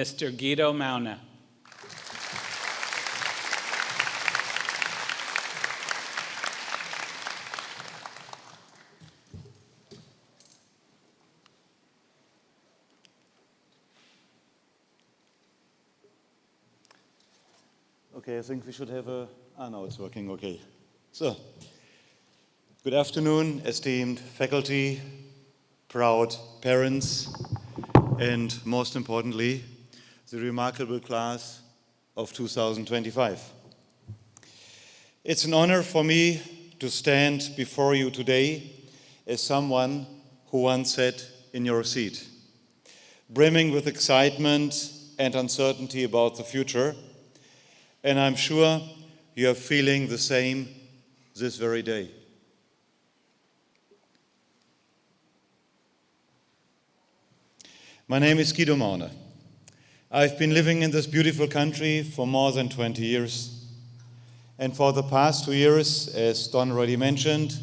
Mr. Guido Mauna. Okay, I think we should have now it's working, okay. So, good afternoon, esteemed faculty, proud parents, and most importantly, the remarkable class of 2025. It's an honor for me to stand before you today as someone who once sat in your seat, brimming with excitement and uncertainty about the future, and I'm sure you are feeling the same this very day. My name is Guido Mauna. I've been living in this beautiful country for more than 20 years. And for the past 2 years, as Don already mentioned,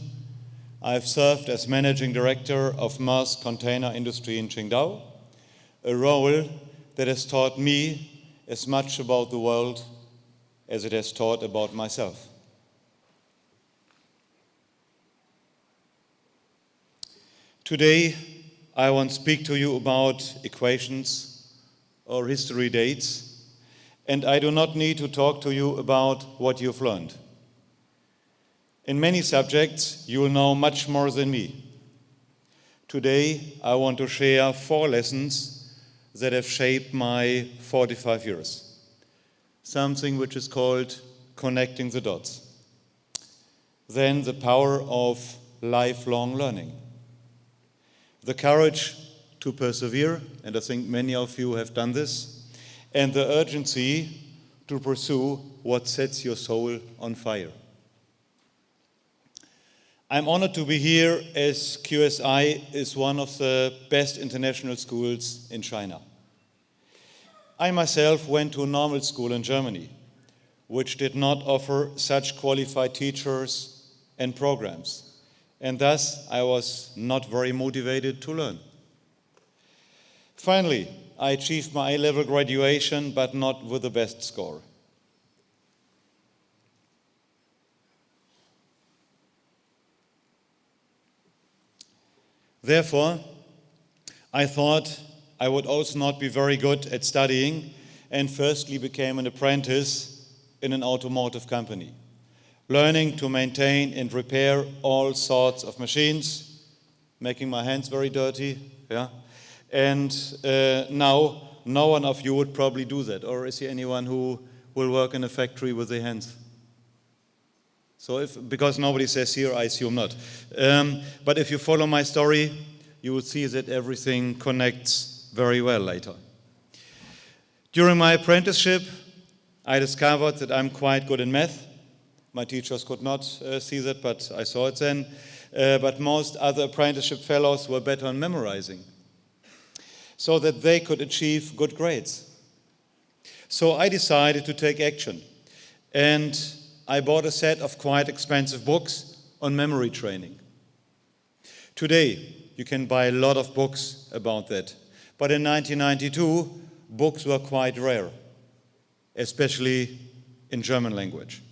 I've served as Managing Director of Maersk Container Industry in Qingdao, a role that has taught me as much about the world as it has taught about myself. Today, I want to speak to you about equations or history dates, and I do not need to talk to you about what you've learned. In many subjects, you will know much more than me. Today, I want to share 4 lessons that have shaped my 45 years, something which is called connecting the dots. Then the power of lifelong learning, the courage to persevere, and I think many of you have done this, and the urgency to pursue what sets your soul on fire. I'm honored to be here as QSI is one of the best international schools in China. I myself went to a normal school in Germany, which did not offer such qualified teachers and programs, and thus I was not very motivated to learn. Finally, I achieved my A-level graduation, but not with the best score. Therefore, I thought I would also not be very good at studying, and firstly became an apprentice in an automotive company, learning to maintain and repair all sorts of machines, making my hands very dirty, and now no one of you would probably do that. Or is there anyone who will work in a factory with their hands? So because nobody says here, I assume not. But if you follow my story, you will see that everything connects very well later. During my apprenticeship, I discovered that I'm quite good in math. My teachers could not see that, but I saw it then. But most other apprenticeship fellows were better on memorizing, so that they could achieve good grades. So I decided to take action, and I bought a set of quite expensive books on memory training. Today, you can buy a lot of books about that, but in 1992, books were quite rare, especially in German language.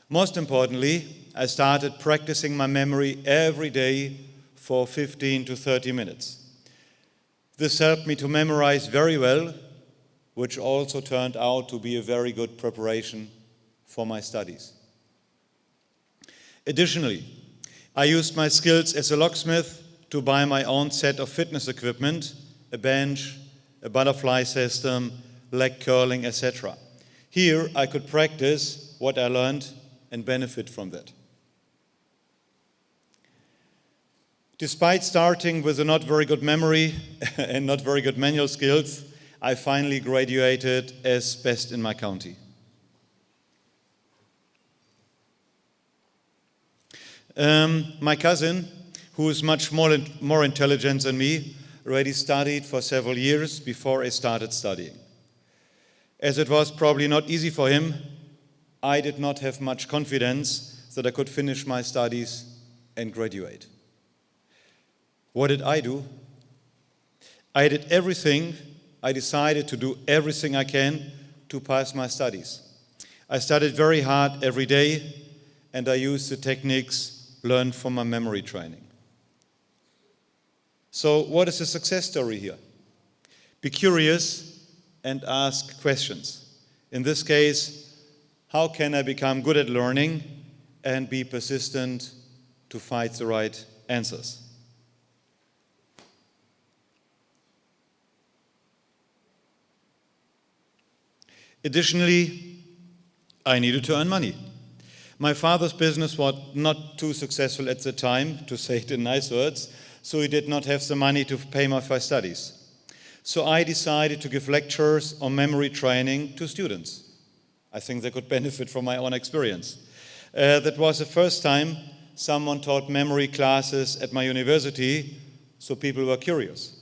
Most importantly, I started practicing my memory every day for 15 to 30 minutes. This helped me to memorize very well, which also turned out to be a very good preparation for my studies. Additionally, I used my skills as a locksmith to buy my own set of fitness equipment, a bench, a butterfly system, leg curling, etc. Here I could practice what I learned and benefit from that. Despite starting with a not very good memory and not very good manual skills, I finally graduated as best in my county. My cousin, who is much more intelligent than me, already studied for several years before I started studying. As it was probably not easy for him, I did not have much confidence that I could finish my studies and graduate. What did I do? I did everything I decided to do everything I can to pass my studies. I studied very hard every day, and I used the techniques learned from my memory training. So what is the success story here? Be curious and ask questions. In this case, how can I become good at learning and be persistent to find the right answers? Additionally, I needed to earn money. My father's business was not too successful at the time, to say it in nice words, so he did not have the money to pay my studies. So I decided to give lectures on memory training to students. I think they could benefit from my own experience. That was the first time someone taught memory classes at my university, so people were curious.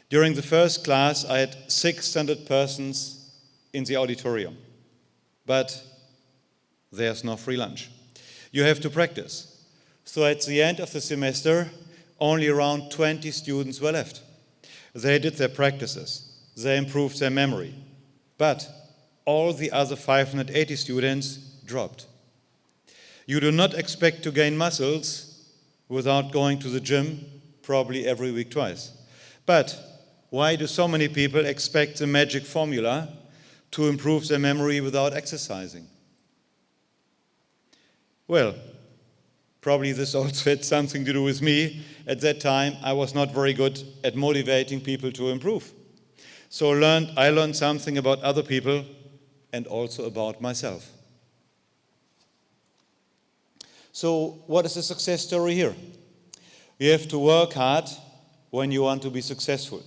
During the first class, I had 600 persons in the auditorium. But there's no free lunch. You have to practice. So at the end of the semester, only around 20 students were left. They did their practices. They improved their memory. But all the other 580 students dropped. You do not expect to gain muscles without going to the gym probably every week twice. But why do so many people expect the magic formula to improve their memory without exercising? Well, probably this also had something to do with me. At that time, I was not very good at motivating people to improve. So I learned something about other people and also about myself. So what is the success story here? You have to work hard when you want to be successful.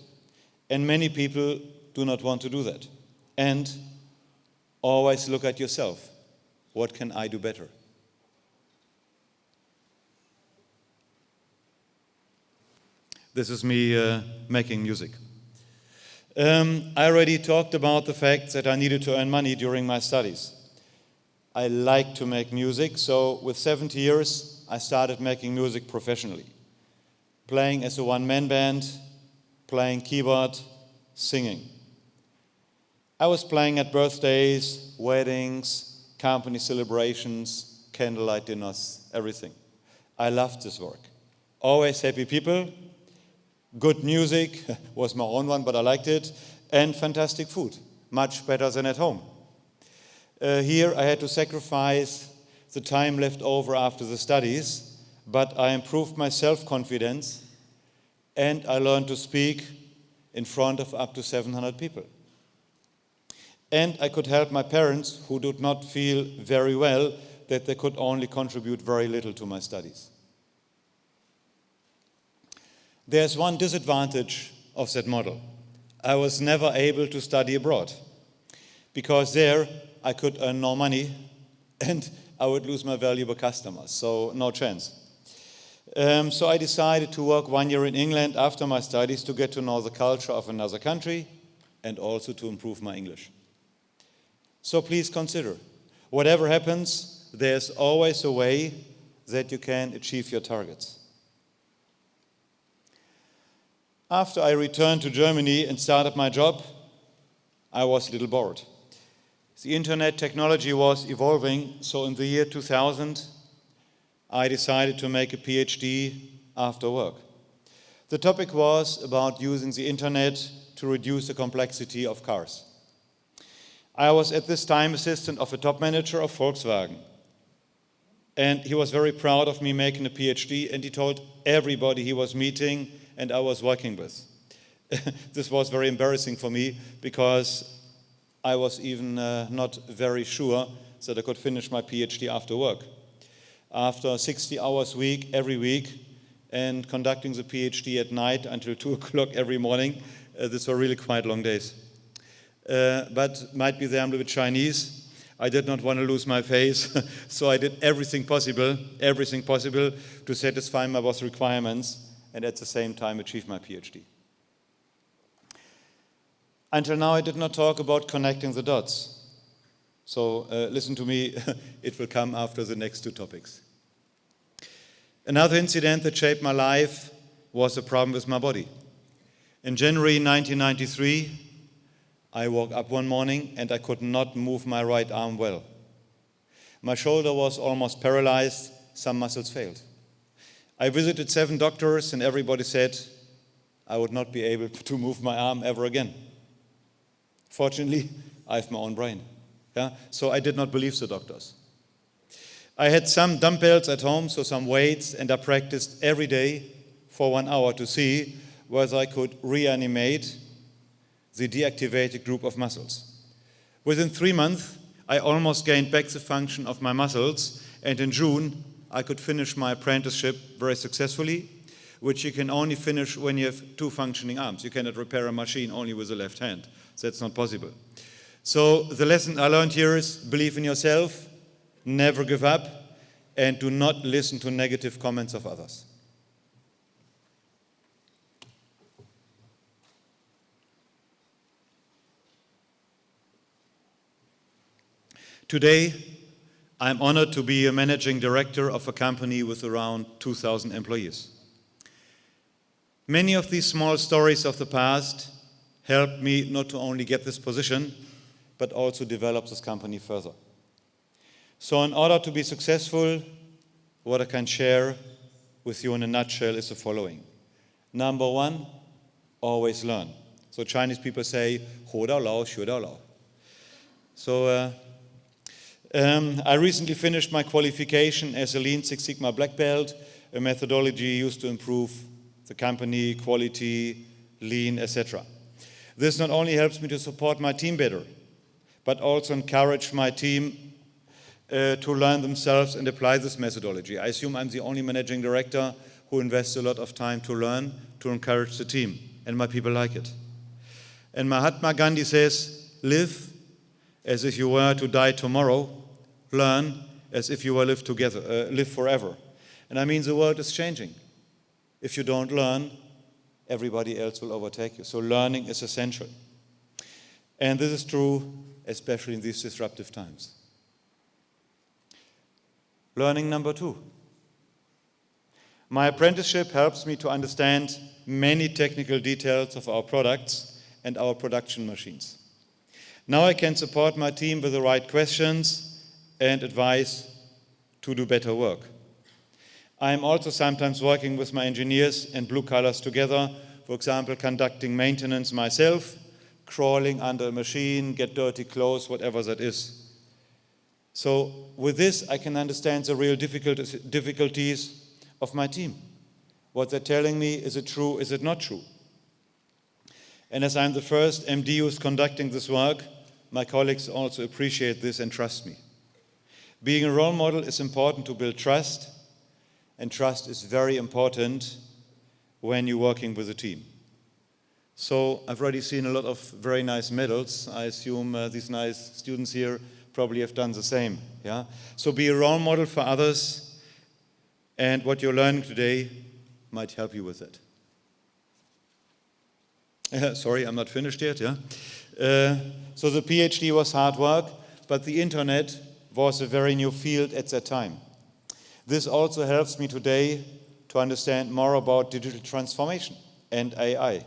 And many people do not want to do that. And always look at yourself. What can I do better? This is me making music. I already talked about the fact that I needed to earn money during my studies. I like to make music, so with 70 years, I started making music professionally. Playing as a one-man band, playing keyboard, singing. I was playing at birthdays, weddings, company celebrations, candlelight dinners, everything. I loved this work. Always happy people, good music, was my own one, but I liked it, and fantastic food, much better than at home. Here I had to sacrifice the time left over after the studies, but I improved my self-confidence, and I learned to speak in front of up to 700 people. And I could help my parents, who did not feel very well, that they could only contribute very little to my studies. There's one disadvantage of that model. I was never able to study abroad, because there I could earn no money and I would lose my valuable customers, so no chance. So I decided to work 1 year in England after my studies to get to know the culture of another country and also to improve my English. So please consider, whatever happens, there's always a way that you can achieve your targets. After I returned to Germany and started my job, I was a little bored. The internet technology was evolving, so in the year 2000, I decided to make a PhD after work. The topic was about using the internet to reduce the complexity of cars. I was at this time assistant of a top manager of Volkswagen. And he was very proud of me making a PhD, and he told everybody he was meeting and I was working with. This was very embarrassing for me because I was even not very sure that I could finish my PhD after work. After 60 hours a week, every week, and conducting the PhD at night until 2 o'clock every morning, these were really quite long days. But might be that I'm a little bit Chinese. I did not want to lose my face, so I did everything possible to satisfy my boss requirements and at the same time achieve my PhD. Until now, I did not talk about connecting the dots. So listen to me, it will come after the next two topics. Another incident that shaped my life was a problem with my body. In January 1993, I woke up one morning and I could not move my right arm well. My shoulder was almost paralyzed, some muscles failed. I visited 7 doctors and everybody said I would not be able to move my arm ever again. Fortunately, I have my own brain. So I did not believe the doctors. I had some dumbbells at home, so some weights, and I practiced every day for 1 hour to see whether I could reanimate the deactivated group of muscles. Within 3 months, I almost gained back the function of my muscles, and in June, I could finish my apprenticeship very successfully, which you can only finish when you have 2 functioning arms. You cannot repair a machine only with the left hand. That's not possible. So the lesson I learned here is believe in yourself, never give up, and do not listen to negative comments of others. Today, I'm honored to be a managing director of a company with around 2,000 employees. Many of these small stories of the past helped me not to only get this position, but also develop this company further. So in order to be successful, what I can share with you in a nutshell is the following. Number 1, always learn. So Chinese people say, 活到老, 学到老. So I recently finished my qualification as a Lean Six Sigma Black Belt, a methodology used to improve the company, quality, lean, etc. This not only helps me to support my team better, but also encourage my team to learn themselves and apply this methodology. I assume I'm the only managing director who invests a lot of time to learn, to encourage the team, and my people like it. And Mahatma Gandhi says, live as if you were to die tomorrow, learn as if you were live forever. And I mean, the world is changing. If you don't learn, everybody else will overtake you. So learning is essential. And this is true, especially in these disruptive times. Learning number 2. My apprenticeship helps me to understand many technical details of our products and our production machines. Now I can support my team with the right questions and advice to do better work. I am also sometimes working with my engineers and blue collars together, for example, conducting maintenance myself, crawling under a machine, get dirty clothes, whatever that is. So with this, I can understand the real difficulties of my team. What they're telling me, is it true, is it not true? And as I'm the first MD who's conducting this work, my colleagues also appreciate this and trust me. Being a role model is important to build trust, and trust is very important when you're working with a team. So I've already seen a lot of very nice medals. I assume these nice students here probably have done the same. Yeah? So be a role model for others, and what you're learning today might help you with it. Sorry, I'm not finished yet. Yeah. So the PhD was hard work, but the internet was a very new field at that time. This also helps me today to understand more about digital transformation and AI.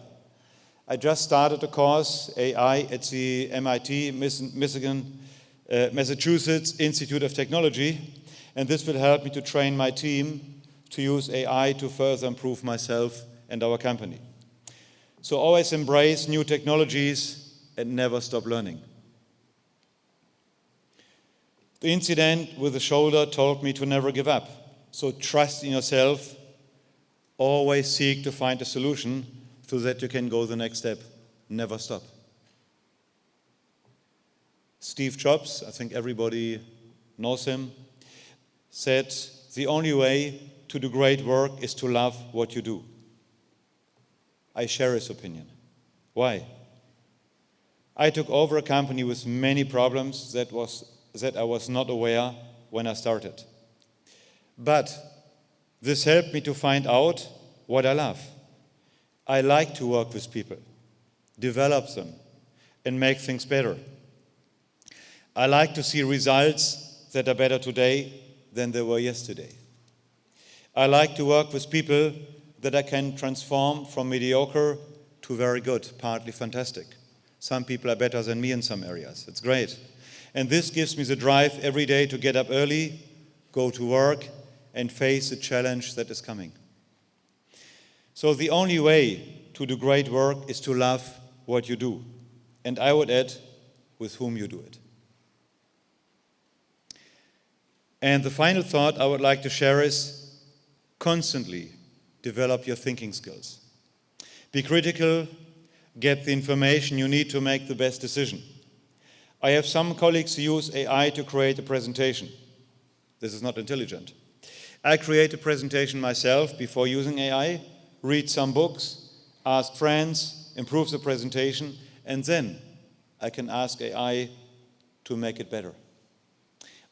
I just started a course, AI, at the MIT, Massachusetts Institute of Technology, and this will help me to train my team to use AI to further improve myself and our company. So always embrace new technologies and never stop learning. The incident with the shoulder told me to never give up. So trust in yourself, always seek to find a solution so that you can go the next step. Never stop. Steve Jobs, I think everybody knows him, said, the only way to do great work is to love what you do. I share his opinion. Why? I took over a company with many problems that I was not aware when I started. But this helped me to find out what I love. I like to work with people, develop them, and make things better. I like to see results that are better today than they were yesterday. I like to work with people that I can transform from mediocre to very good, partly fantastic. Some people are better than me in some areas. It's great. And this gives me the drive every day to get up early, go to work, and face the challenge that is coming. So the only way to do great work is to love what you do. And I would add, with whom you do it. And the final thought I would like to share is constantly develop your thinking skills. Be critical, get the information you need to make the best decision. I have some colleagues who use AI to create a presentation. This is not intelligent. I create a presentation myself before using AI, read some books, ask friends, improve the presentation, and then I can ask AI to make it better.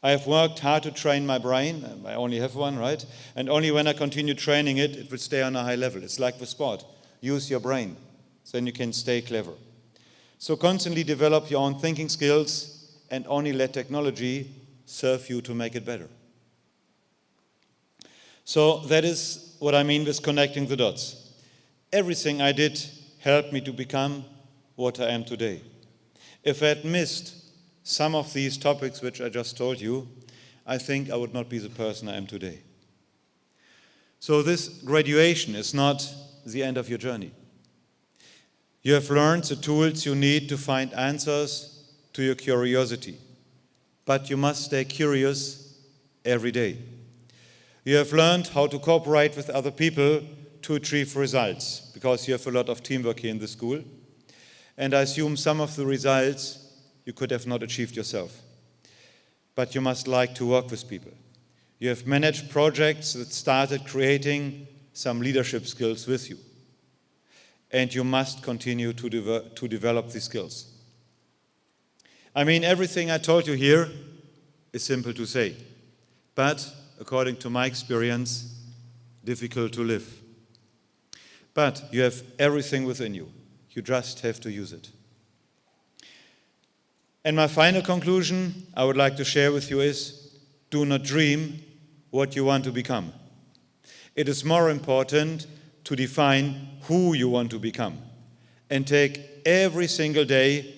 I have worked hard to train my brain. I only have one, right? And only when I continue training it, it will stay on a high level. It's like with sport. Use your brain, then you can stay clever. So constantly develop your own thinking skills and only let technology serve you to make it better. So that is what I mean with connecting the dots. Everything I did helped me to become what I am today. If I had missed some of these topics which I just told you, I think I would not be the person I am today. So this graduation is not the end of your journey. You have learned the tools you need to find answers to your curiosity, but you must stay curious every day. You have learned how to cooperate with other people to achieve results, because you have a lot of teamwork here in the school. And I assume some of the results you could have not achieved yourself. But you must like to work with people. You have managed projects that started creating some leadership skills with you. And you must continue to develop these skills. I mean, everything I told you here is simple to say, but according to my experience, difficult to live. But you have everything within you. You just have to use it. And my final conclusion I would like to share with you is, do not dream what you want to become. It is more important to define who you want to become and take every single day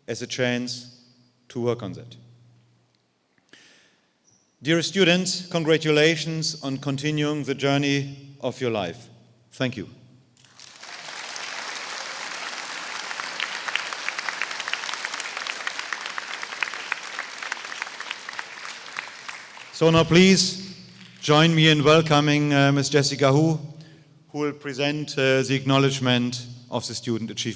as a chance to work on that. Dear students, congratulations on continuing the journey of your life. Thank you. So now please join me in welcoming Ms. Jessica Hu will present the acknowledgement of the student achievement.